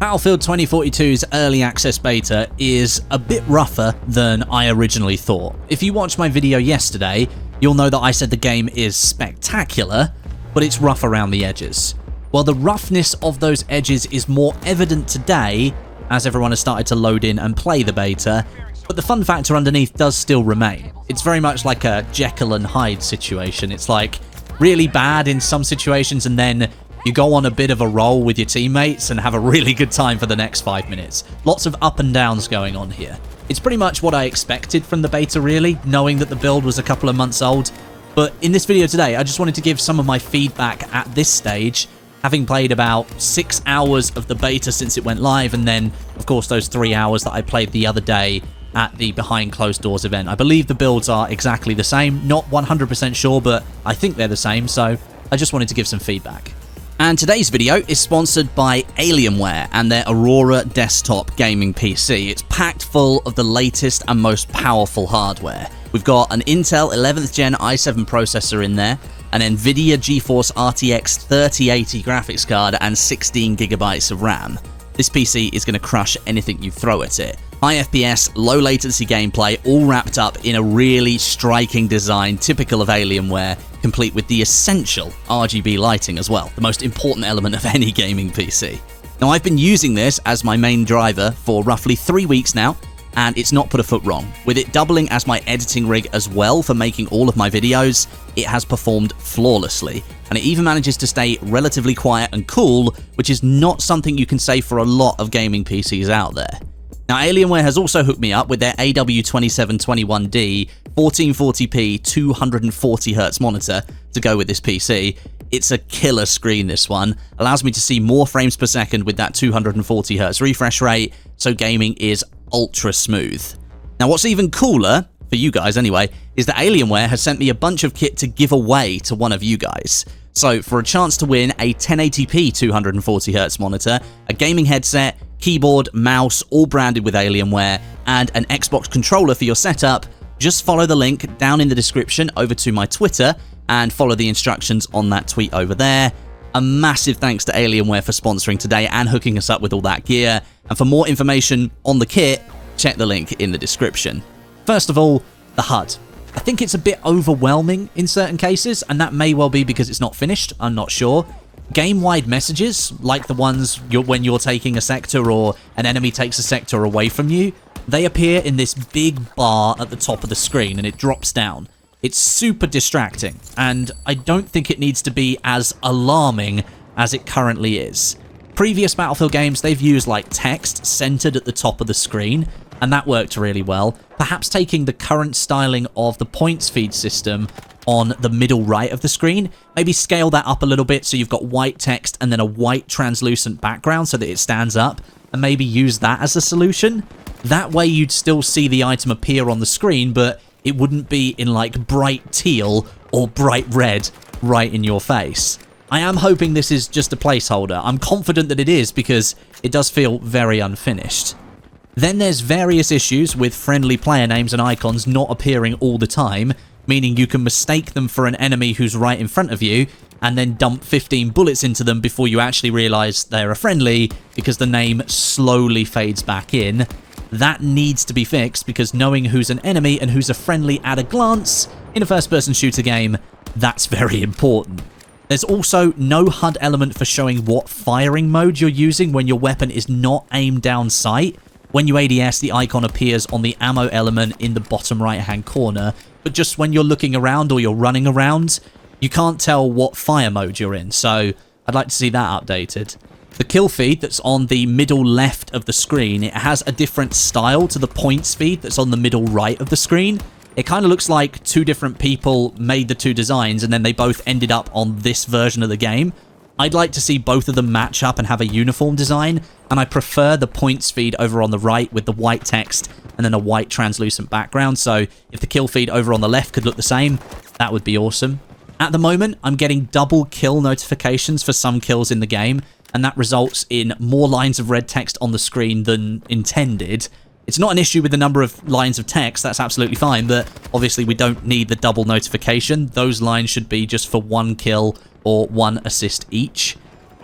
Battlefield 2042's early access beta is a bit rougher than I originally thought. If you watched my video yesterday, you'll know that I said the game is spectacular, but it's rough around the edges. Well, the roughness of those edges is more evident today as everyone has started to load in and play the beta, but the fun factor underneath does still remain. It's very much like a Jekyll and Hyde situation. It's like really bad in some situations, and then you go on a bit of a roll with your teammates and have a really good time for the next 5 minutes. Lots of up and downs going on here. It's pretty much what I expected from the beta, really, knowing that the build was a couple of months old. But in this video today, I just wanted to give some of my feedback at this stage, having played about 6 hours of the beta since it went live, and then, of course, those 3 hours that I played the other day at the Behind Closed Doors event. I believe the builds are exactly the same. Not 100% sure, but I think they're the same, so I just wanted to give some feedback. And today's video is sponsored by Alienware and their Aurora desktop gaming PC. It's packed full of the latest and most powerful hardware. We've got an Intel 11th Gen i7 processor in there, an NVIDIA GeForce RTX 3080 graphics card, and 16 gigabytes of RAM. This PC is going to crush anything you throw at it. High FPS, low latency gameplay, all wrapped up in a really striking design typical of Alienware, complete with the essential RGB lighting as well, the most important element of any gaming PC. Now, I've been using this as my main driver for roughly 3 weeks now, and it's not put a foot wrong. With it doubling as my editing rig as well for making all of my videos, it has performed flawlessly, and it even manages to stay relatively quiet and cool, which is not something you can say for a lot of gaming PCs out there. Now, Alienware has also hooked me up with their AW2721D 1440p 240Hz monitor to go with this PC. It's a killer screen, this one. Allows me to see more frames per second with that 240Hz refresh rate, so gaming is ultra smooth. Now, what's even cooler, for you guys anyway, is that Alienware has sent me a bunch of kit to give away to one of you guys. So, for a chance to win a 1080p 240Hz monitor, a gaming headset, keyboard, mouse, all branded with Alienware, and an Xbox controller for your setup, just follow the link down in the description over to my Twitter and follow the instructions on that tweet over there. A massive thanks to Alienware for sponsoring today and hooking us up with all that gear. And for more information on the kit, check the link in the description. First of all, the HUD. I think it's a bit overwhelming in certain cases, and that may well be because it's not finished, I'm not sure. Game-wide messages, like the ones when you're taking a sector or an enemy takes a sector away from you, they appear in this big bar at the top of the screen and it drops down. It's super distracting, and I don't think it needs to be as alarming as it currently is. Previous Battlefield games, they've used like text centered at the top of the screen, and that worked really well. Perhaps taking the current styling of the points feed system on the middle right of the screen, maybe scale that up a little bit so you've got white text and then a white translucent background so that it stands up, and maybe use that as a solution. That way you'd still see the item appear on the screen, but it wouldn't be in like bright teal or bright red right in your face. I am hoping this is just a placeholder. I'm confident that it is because it does feel very unfinished. Then there's various issues with friendly player names and icons not appearing all the time, meaning you can mistake them for an enemy who's right in front of you and then dump 15 bullets into them before you actually realize they're a friendly because the name slowly fades back in. That needs to be fixed because knowing who's an enemy and who's a friendly at a glance in a first-person shooter game, that's very important. There's also no HUD element for showing what firing mode you're using when your weapon is not aimed down sight. When you ADS, the icon appears on the ammo element in the bottom right-hand corner, but just when you're looking around or you're running around, you can't tell what fire mode you're in, so I'd like to see that updated. The kill feed that's on the middle left of the screen, it has a different style to the points feed that's on the middle right of the screen. It kind of looks like two different people made the two designs and then they both ended up on this version of the game. I'd like to see both of them match up and have a uniform design, and I prefer the points feed over on the right with the white text and then a white translucent background, so if the kill feed over on the left could look the same, that would be awesome. At the moment, I'm getting double kill notifications for some kills in the game, and that results in more lines of red text on the screen than intended. It's not an issue with the number of lines of text, that's absolutely fine, but obviously we don't need the double notification. Those lines should be just for one kill or one assist each.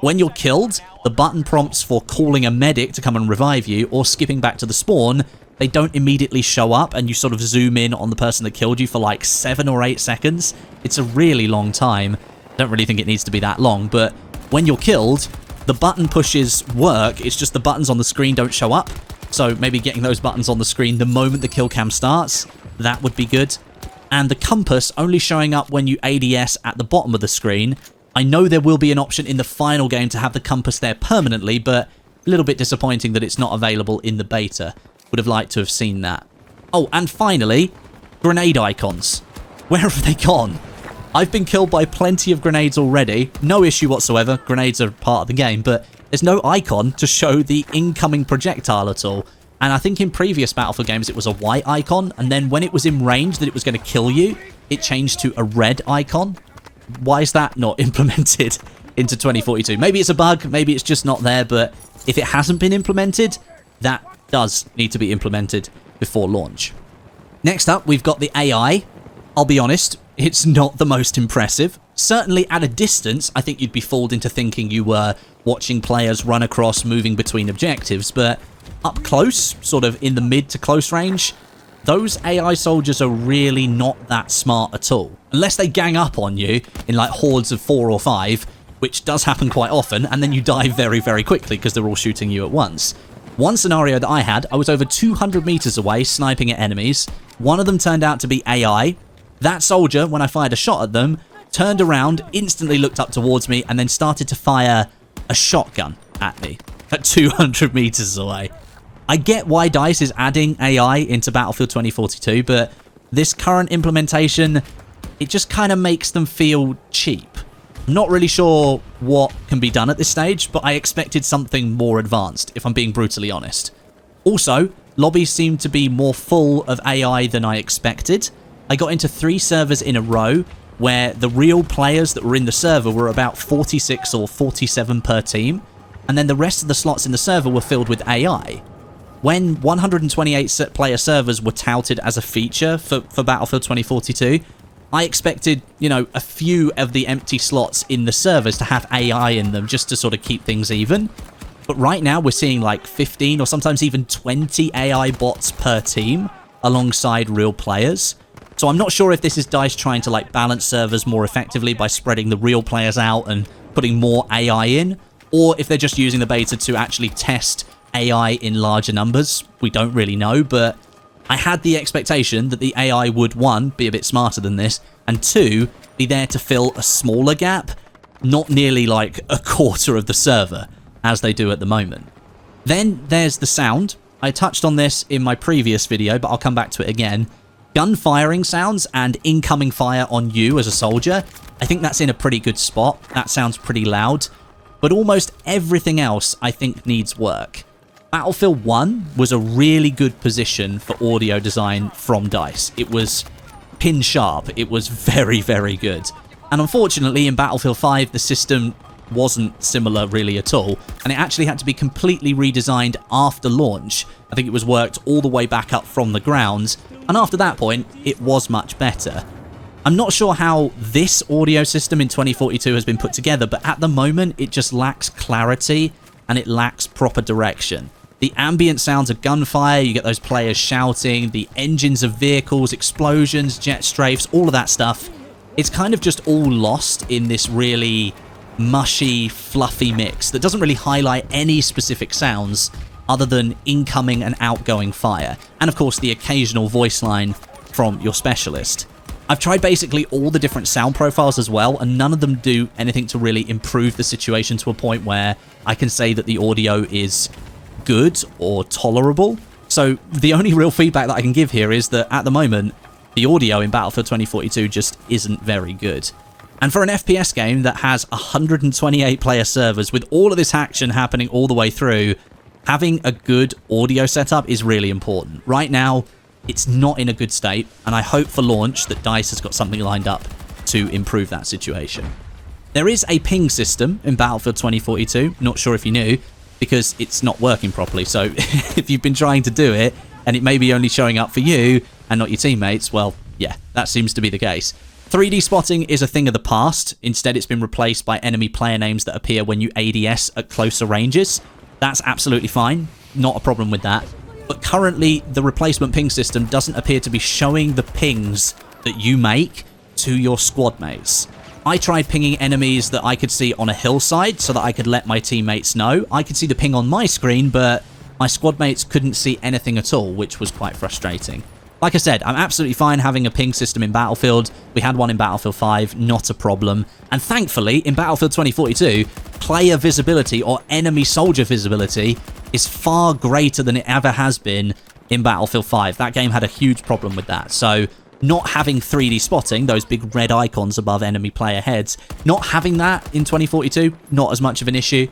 When you're killed, the button prompts for calling a medic to come and revive you or skipping back to the spawn. They don't immediately show up, and you sort of zoom in on the person that killed you for like 7 or 8 seconds. It's a really long time. I don't really think it needs to be that long, but when you're killed, the button pushes work. It's just the buttons on the screen don't show up. So maybe getting those buttons on the screen the moment the kill cam starts, that would be good. And the compass only showing up when you ADS at the bottom of the screen. I know there will be an option in the final game to have the compass there permanently, but a little bit disappointing that it's not available in the beta. Would have liked to have seen that. Oh, and finally, grenade icons. Where have they gone? I've been killed by plenty of grenades already. No issue whatsoever. Grenades are part of the game, but there's no icon to show the incoming projectile at all. And I think in previous Battlefield games it was a white icon, and then when it was in range that it was going to kill you, it changed to a red icon. Why is that not implemented into 2042? Maybe it's a bug, maybe it's just not there, but if it hasn't been implemented, that does need to be implemented before launch. Next up, we've got the AI. I'll be honest, it's not the most impressive. Certainly at a distance, I think you'd be fooled into thinking you were watching players run across moving between objectives, but up close, sort of in the mid to close range, those AI soldiers are really not that smart at all. Unless they gang up on you in like hordes of 4 or 5, which does happen quite often, and then you die very, very quickly because they're all shooting you at once. One scenario that I had, I was over 200 meters away sniping at enemies. One of them turned out to be AI. That soldier, when I fired a shot at them, turned around, instantly looked up towards me, and then started to fire a shotgun at me at 200 meters away. I get why DICE is adding AI into Battlefield 2042, but this current implementation, it just kind of makes them feel cheap. I'm not really sure what can be done at this stage, but I expected something more advanced, if I'm being brutally honest. Also, lobbies seem to be more full of AI than I expected. I got into 3 servers in a row where the real players that were in the server were about 46 or 47 per team, and then the rest of the slots in the server were filled with AI. When 128 player servers were touted as a feature for Battlefield 2042, I expected, you know, a few of the empty slots in the servers to have AI in them just to sort of keep things even. But right now we're seeing like 15 or sometimes even 20 AI bots per team alongside real players. So I'm not sure if this is DICE trying to like balance servers more effectively by spreading the real players out and putting more AI in, or if they're just using the beta to actually test AI in larger numbers. We don't really know, but I had the expectation that the AI would, 1, be a bit smarter than this, and 2, be there to fill a smaller gap, not nearly like a quarter of the server, as they do at the moment. Then there's the sound. I touched on this in my previous video, but I'll come back to it again. Gun firing sounds and incoming fire on you as a soldier, I think that's in a pretty good spot. That sounds pretty loud. But almost everything else I think needs work. Battlefield 1 was a really good position for audio design from DICE. It was pin sharp. It was very, very good. And unfortunately, in Battlefield 5, the system wasn't similar really at all, and it actually had to be completely redesigned after launch. I think it was worked all the way back up from the ground, and after that point, it was much better. I'm not sure how this audio system in 2042 has been put together, but at the moment, it just lacks clarity, and it lacks proper direction. The ambient sounds of gunfire, you get those players shouting, the engines of vehicles, explosions, jet strafes, all of that stuff. It's kind of just all lost in this really mushy, fluffy mix that doesn't really highlight any specific sounds other than incoming and outgoing fire. And of course, the occasional voice line from your specialist. I've tried basically all the different sound profiles as well, and none of them do anything to really improve the situation to a point where I can say that the audio is good or tolerable. So the only real feedback that I can give here is that at the moment, the audio in Battlefield 2042 just isn't very good. And for an FPS game that has 128 player servers with all of this action happening all the way through, having a good audio setup is really important. Right now, it's not in a good state, and I hope for launch that DICE has got something lined up to improve that situation. There is a ping system in Battlefield 2042, not sure if you knew, because it's not working properly. So if you've been trying to do it, and it may be only showing up for you and not your teammates, well, yeah, that seems to be the case. 3D spotting is a thing of the past. Instead, it's been replaced by enemy player names that appear when you ADS at closer ranges. That's absolutely fine. Not a problem with that. But currently, the replacement ping system doesn't appear to be showing the pings that you make to your squad mates. I tried pinging enemies that I could see on a hillside so that I could let my teammates know. I could see the ping on my screen, but my squad mates couldn't see anything at all, which was quite frustrating. Like I said, I'm absolutely fine having a ping system in Battlefield. We had one in Battlefield 5, not a problem. And thankfully, in Battlefield 2042, player visibility or enemy soldier visibility is far greater than it ever has been in Battlefield 5. That game had a huge problem with that. So not having 3D spotting, those big red icons above enemy player heads, not having that in 2042, not as much of an issue.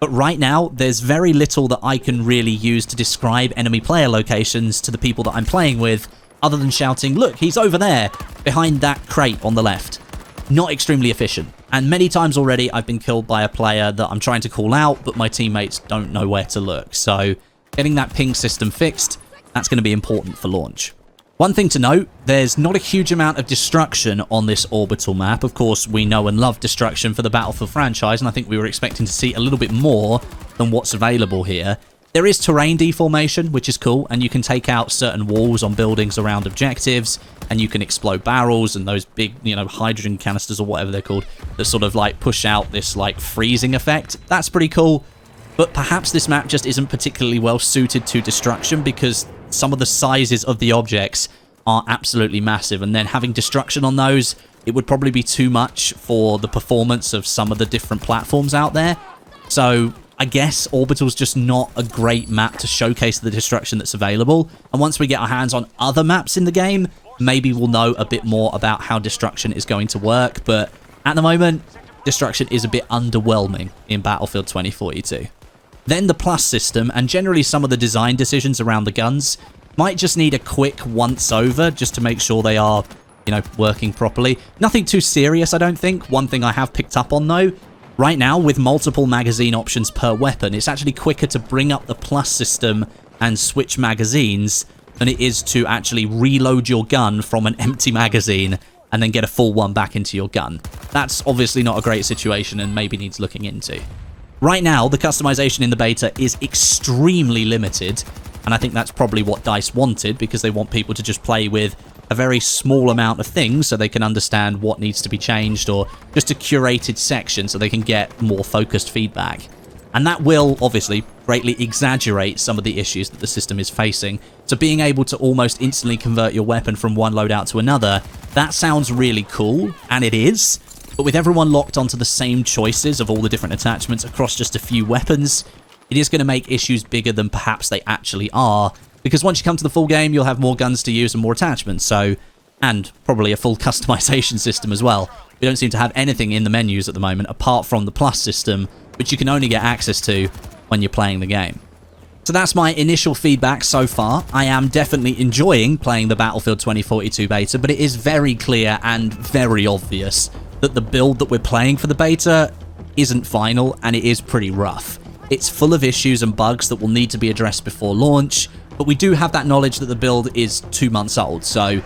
But right now, there's very little that I can really use to describe enemy player locations to the people that I'm playing with, other than shouting, look, he's over there, behind that crate on the left. Not extremely efficient. And many times already, I've been killed by a player that I'm trying to call out, but my teammates don't know where to look. So getting that ping system fixed, that's going to be important for launch. One thing to note, there's not a huge amount of destruction on this orbital map. Of course, we know and love destruction for the Battlefield franchise, and I think we were expecting to see a little bit more than what's available here. There is terrain deformation, which is cool, and you can take out certain walls on buildings around objectives, and you can explode barrels and those big, hydrogen canisters or whatever they're called, that sort of like push out this like freezing effect. That's pretty cool. But perhaps this map just isn't particularly well suited to destruction because some of the sizes of the objects are absolutely massive, and then having destruction on those, it would probably be too much for the performance of some of the different platforms out there. So I guess Orbital's just not a great map to showcase the destruction that's available. And once we get our hands on other maps in the game, maybe we'll know a bit more about how destruction is going to work. But at the moment, destruction is a bit underwhelming in Battlefield 2042. Then the plus system, and generally some of the design decisions around the guns, might just need a quick once-over just to make sure they are, working properly. Nothing too serious, I don't think. One thing I have picked up on, though, right now, with multiple magazine options per weapon, it's actually quicker to bring up the plus system and switch magazines than it is to actually reload your gun from an empty magazine and then get a full one back into your gun. That's obviously not a great situation and maybe needs looking into. Right now, the customization in the beta is extremely limited, and I think that's probably what DICE wanted, because they want people to just play with a very small amount of things so they can understand what needs to be changed, or just a curated section so they can get more focused feedback. And that will, obviously, greatly exaggerate some of the issues that the system is facing. So being able to almost instantly convert your weapon from one loadout to another, that sounds really cool, and it is. But with everyone locked onto the same choices of all the different attachments across just a few weapons, it is going to make issues bigger than perhaps they actually are, because once you come to the full game, you'll have more guns to use and more attachments, and probably a full customization system as well. We don't seem to have anything in the menus at the moment apart from the plus system, which you can only get access to when you're playing the game. So that's my initial feedback so far. I am definitely enjoying playing the Battlefield 2042 beta, but it is very clear and very obvious that the build that we're playing for the beta isn't final, and it is pretty rough. It's full of issues and bugs that will need to be addressed before launch, but we do have that knowledge that the build is 2 months old, so,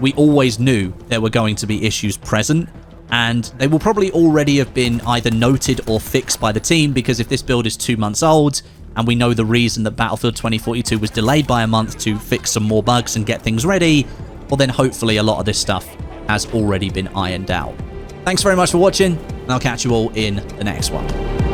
we always knew there were going to be issues present, and they will probably already have been either noted or fixed by the team, because if this build is 2 months old, and we know the reason that Battlefield 2042 was delayed by a month to fix some more bugs and get things ready, well then hopefully a lot of this stuff has already been ironed out. Thanks very much for watching, and I'll catch you all in the next one.